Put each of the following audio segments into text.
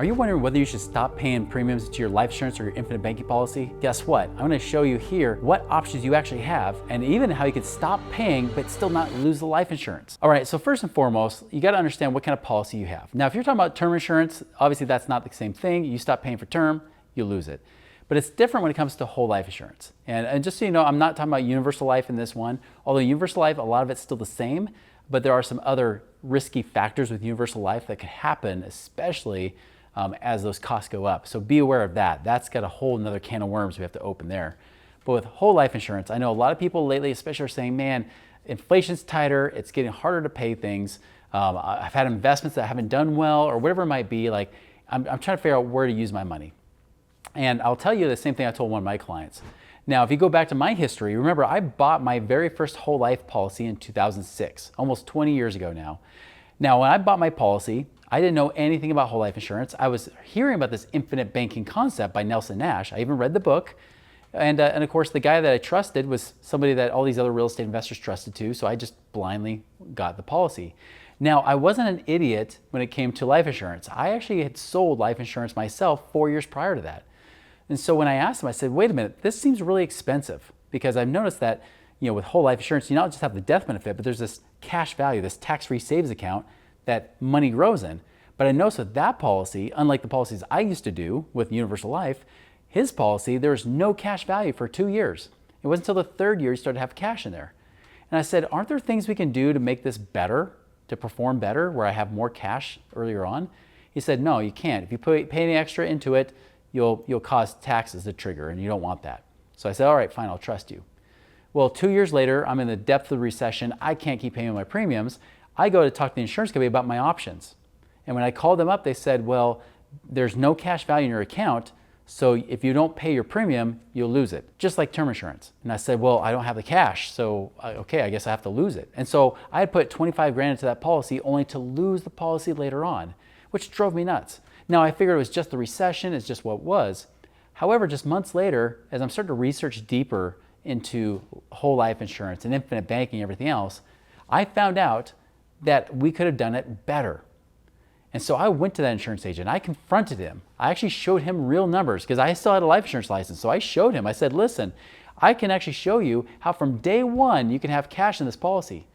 Are you wondering whether you should stop paying premiums to your life insurance or your infinite banking policy? Guess what? I'm going to show you here what options you actually have and even how you can stop paying but still not lose the life insurance. All right, so first and foremost, you got to understand what kind of policy you have. Now, if you're talking about term insurance, obviously that's not the same thing. You stop paying for term, you lose it. But it's different when it comes to whole life insurance. And just so you know, I'm not talking about universal life in this one. Although universal life, a lot of it's still the same, but there are some other risky factors with universal life that could happen, especially as those costs go up. So be aware of that. That's got a whole nother can of worms we have to open there. But with whole life insurance, I know a lot of people lately especially are saying, man, inflation's tighter, it's getting harder to pay things. I've had investments that haven't done well or whatever it might be. Like I'm trying to figure out where to use my money. And I'll tell you the same thing I told one of my clients. Now, if you go back to my history, remember I bought my very first whole life policy in 2006, almost 20 years ago now. Now, when I bought my policy, I didn't know anything about whole life insurance. I was hearing about this infinite banking concept by Nelson Nash. I even read the book. And of course, the guy that I trusted was somebody that all these other real estate investors trusted too. So I just blindly got the policy. Now, I wasn't an idiot when it came to life insurance. I actually had sold life insurance myself 4 years prior to that. And so when I asked him, I said, wait a minute, this seems really expensive because I've noticed that, with whole life insurance, you not just have the death benefit, but there's this cash value, this tax-free savings account that money grows in. But I noticed with that policy, unlike the policies I used to do with Universal Life, his policy, there was no cash value for 2 years. It wasn't until the third year he started to have cash in there. And I said, aren't there things we can do to make this better, to perform better, where I have more cash earlier on? He said, no, you can't. If you pay any extra into it, you'll cause taxes to trigger, and you don't want that. So I said, all right, fine, I'll trust you. Well, 2 years later, I'm in the depth of the recession. I can't keep paying my premiums. I go to talk to the insurance company about my options. And when I called them up, they said, well, there's no cash value in your account, so if you don't pay your premium, you'll lose it, just like term insurance. And I said, well, I don't have the cash, so okay, I guess I have to lose it. And so I had put 25 grand into that policy only to lose the policy later on, which drove me nuts. Now, I figured it was just the recession, it's just what it was. However, just months later, as I'm starting to research deeper into whole life insurance and infinite banking and everything else, I found out that we could have done it better. And so I went to that insurance agent. I confronted him. I actually showed him real numbers because I still had a life insurance license. So I showed him. I said, listen, I can actually show you how from day one you can have cash in this policy.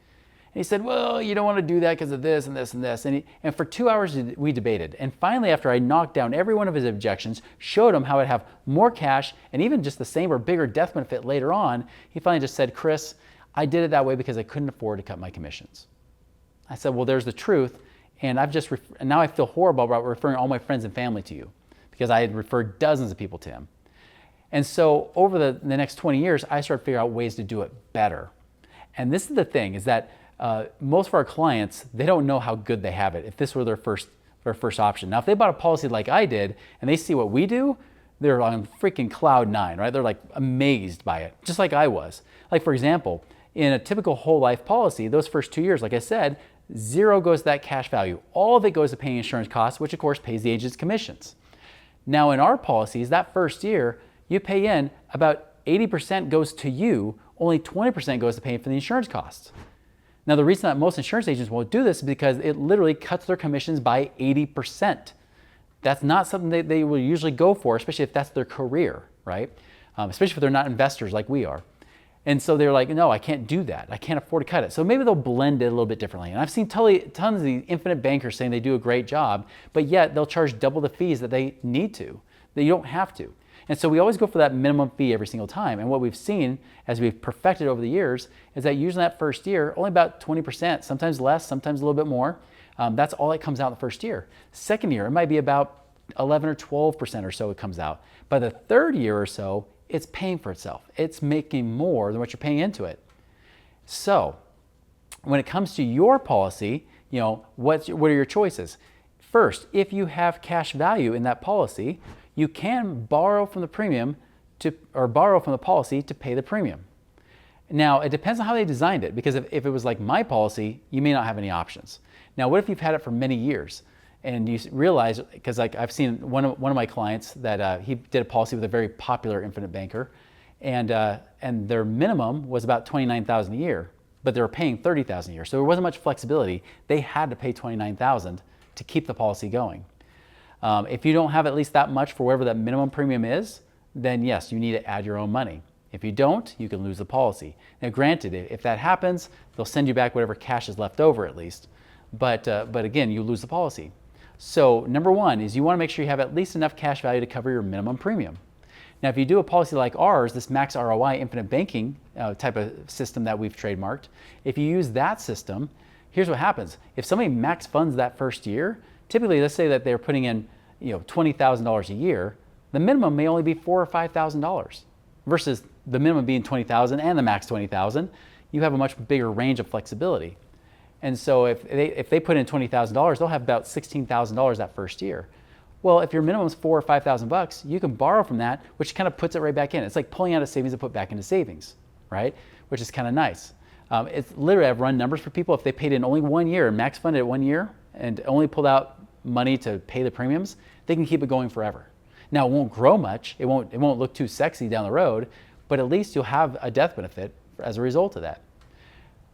And he said, well, you don't want to do that because of this and this and this. And for 2 hours we debated. And finally, after I knocked down every one of his objections, showed him how I'd have more cash and even just the same or bigger death benefit later on, he finally just said, Chris, I did it that way because I couldn't afford to cut my commissions. I said, well, there's the truth. And now I feel horrible about referring all my friends and family to you because I had referred dozens of people to him. And so over the next 20 years, I started figuring out ways to do it better. And this is the thing, is that most of our clients, they don't know how good they have it if this were their first option. Now, if they bought a policy like I did and they see what we do, they're on freaking cloud nine, right? They're like amazed by it, just like I was. Like for example, in a typical whole life policy, those first 2 years, like I said, zero goes to that cash value. All of it goes to paying insurance costs, which of course pays the agent's commissions. Now in our policies, that first year, you pay in about 80% goes to you, only 20% goes to paying for the insurance costs. Now the reason that most insurance agents won't do this is because it literally cuts their commissions by 80%. That's not something they will usually go for, especially if that's their career, right? Especially if they're not investors like we are. And so they're like, no, I can't do that. I can't afford to cut it. So maybe they'll blend it a little bit differently. And I've seen tons of these infinite bankers saying they do a great job, but yet they'll charge double the fees that they need to, that you don't have to. And so we always go for that minimum fee every single time. And what we've seen as we've perfected over the years is that usually that first year, only about 20%, sometimes less, sometimes a little bit more. That's all that comes out the first year. Second year, it might be about 11 or 12% or so it comes out. By the third year or so, it's paying for itself. It's making more than what you're paying into it. So when it comes to your policy, what are your choices? First, if you have cash value in that policy, you can borrow from the premium or borrow from the policy to pay the premium. Now, it depends on how they designed it, because if it was like my policy, you may not have any options. Now, what if you've had it for many years? And you realize, because like I've seen one of my clients that he did a policy with a very popular infinite banker, and their minimum was about $29,000 a year, but they were paying $30,000 a year, so there wasn't much flexibility. They had to pay $29,000 to keep the policy going. If you don't have at least that much for whatever that minimum premium is, then yes, you need to add your own money. If you don't, you can lose the policy. Now granted, if that happens, they'll send you back whatever cash is left over at least. But again, you lose the policy. So number one is you want to make sure you have at least enough cash value to cover your minimum premium. Now, if you do a policy like ours, this Max ROI Infinite Banking type of system that we've trademarked, if you use that system, here's what happens. If somebody max funds that first year, typically let's say that they're putting in $20,000 a year, the minimum may only be $4,000 or $5,000 versus the minimum being $20,000 and the max $20,000. You have a much bigger range of flexibility. And so if they put in $20,000, they'll have about $16,000 that first year. Well, if your minimum is $4,000 or $5,000, you can borrow from that, which kind of puts it right back in. It's like pulling out of savings to put back into savings, right? Which is kind of nice. It's literally, I've run numbers for people. If they paid in only 1 year and max funded it 1 year and only pulled out money to pay the premiums, they can keep it going forever. Now, it won't grow much. It won't look too sexy down the road, but at least you'll have a death benefit as a result of that.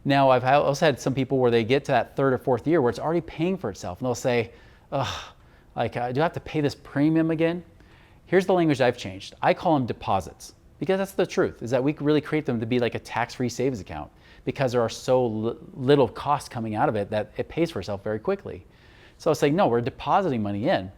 Now, I've also had some people where they get to that third or fourth year where it's already paying for itself, and they'll say, ugh, do I have to pay this premium again? Here's the language I've changed. I call them deposits because that's the truth, is that we really create them to be like a tax-free savings account because there are so little costs coming out of it that it pays for itself very quickly. So I was saying, no, we're depositing money in.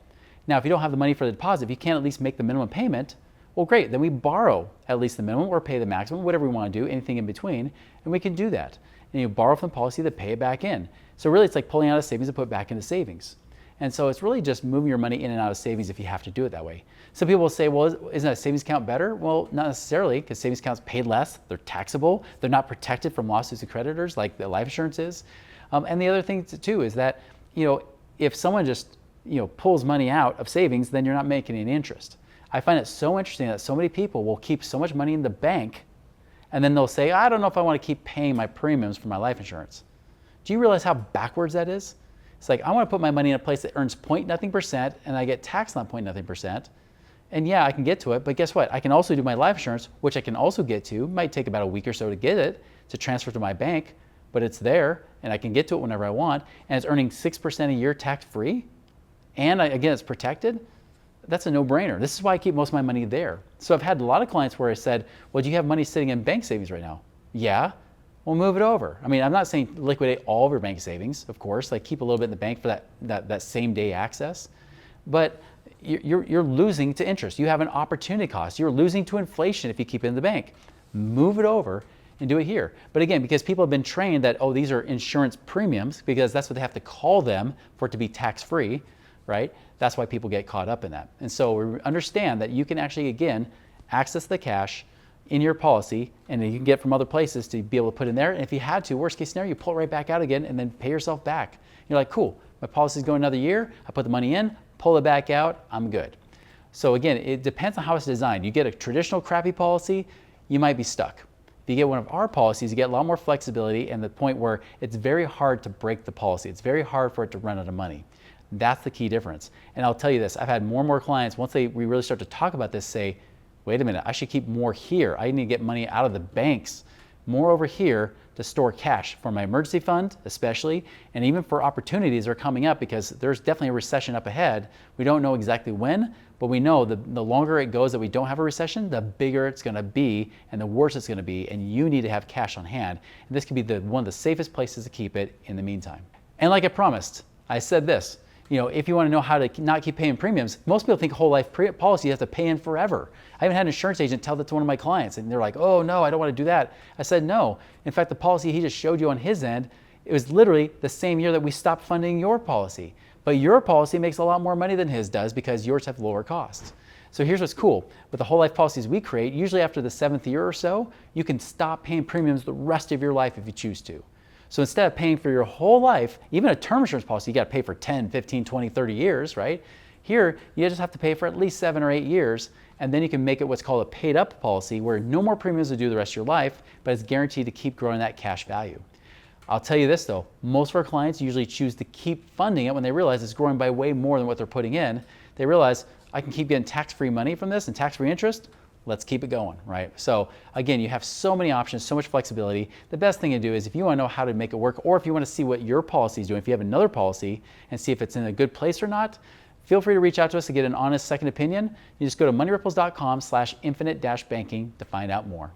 Now, if you don't have the money for the deposit, if you can't at least make the minimum payment, well, great, then we borrow at least the minimum or pay the maximum, whatever we want to do, anything in between, and we can do that. And you borrow from the policy to pay it back in. So really, it's like pulling out of savings and put it back into savings. And so it's really just moving your money in and out of savings if you have to do it that way. Some people will say, well, isn't a savings account better? Well, not necessarily, because savings accounts pay less, they're taxable, they're not protected from lawsuits and creditors like the life insurance is. And the other thing too is that, if someone just pulls money out of savings, then you're not making any interest. I find it so interesting that so many people will keep so much money in the bank and then they'll say, I don't know if I want to keep paying my premiums for my life insurance. Do you realize how backwards that is? It's like, I want to put my money in a place that earns .nothing% and I get taxed on .nothing%. And yeah, I can get to it, but guess what? I can also do my life insurance, which I can also get to. It might take about a week or so to get it, to transfer to my bank, but it's there and I can get to it whenever I want. And it's earning 6% a year tax-free. And again, it's protected. That's a no-brainer. This is why I keep most of my money there. So I've had a lot of clients where I said, well, do you have money sitting in bank savings right now? Yeah. Well, move it over. I mean, I'm not saying liquidate all of your bank savings, of course, like keep a little bit in the bank for that same day access, but you're losing to interest. You have an opportunity cost. You're losing to inflation if you keep it in the bank. Move it over and do it here. But again, because people have been trained that, oh, these are insurance premiums, because that's what they have to call them for it to be tax-free, right? That's why people get caught up in that. And so we understand that you can actually, again, access the cash in your policy, and you can get from other places to be able to put in there. And if you had to, worst case scenario, you pull it right back out again and then pay yourself back. You're like, cool, my policy's going another year. I put the money in, pull it back out, I'm good. So again, it depends on how it's designed. You get a traditional crappy policy, you might be stuck. If you get one of our policies, you get a lot more flexibility and the point where it's very hard to break the policy. It's very hard for it to run out of money. That's the key difference. And I'll tell you this, I've had more and more clients, once we really start to talk about this, say, wait a minute, I should keep more here. I need to get money out of the banks, more over here to store cash for my emergency fund, especially, and even for opportunities that are coming up, because there's definitely a recession up ahead. We don't know exactly when, but we know the longer it goes that we don't have a recession, the bigger it's gonna be and the worse it's gonna be, and you need to have cash on hand. And this could be one of the safest places to keep it in the meantime. And like I promised, I said this, if you want to know how to not keep paying premiums, most people think whole life policy you have to pay in forever. I even had an insurance agent tell that to one of my clients, and they're like, oh no, I don't want to do that. I said, no. In fact, the policy he just showed you on his end, it was literally the same year that we stopped funding your policy. But your policy makes a lot more money than his does because yours have lower costs. So here's what's cool. With the whole life policies we create, usually after the 7th year or so, you can stop paying premiums the rest of your life if you choose to. So instead of paying for your whole life, even a term insurance policy, you got to pay for 10, 15, 20, 30 years, right? Here, you just have to pay for at least 7 or 8 years, and then you can make it what's called a paid up policy where no more premiums to do the rest of your life, but it's guaranteed to keep growing that cash value. I'll tell you this though, most of our clients usually choose to keep funding it when they realize it's growing by way more than what they're putting in. They realize, I can keep getting tax-free money from this and tax-free interest. Let's keep it going, right? So again, you have so many options, so much flexibility. The best thing to do is if you want to know how to make it work, or if you want to see what your policy is doing, if you have another policy and see if it's in a good place or not, Feel free to reach out to us to get an honest second opinion. You just go to moneyripples.com/infinite-banking to find out more.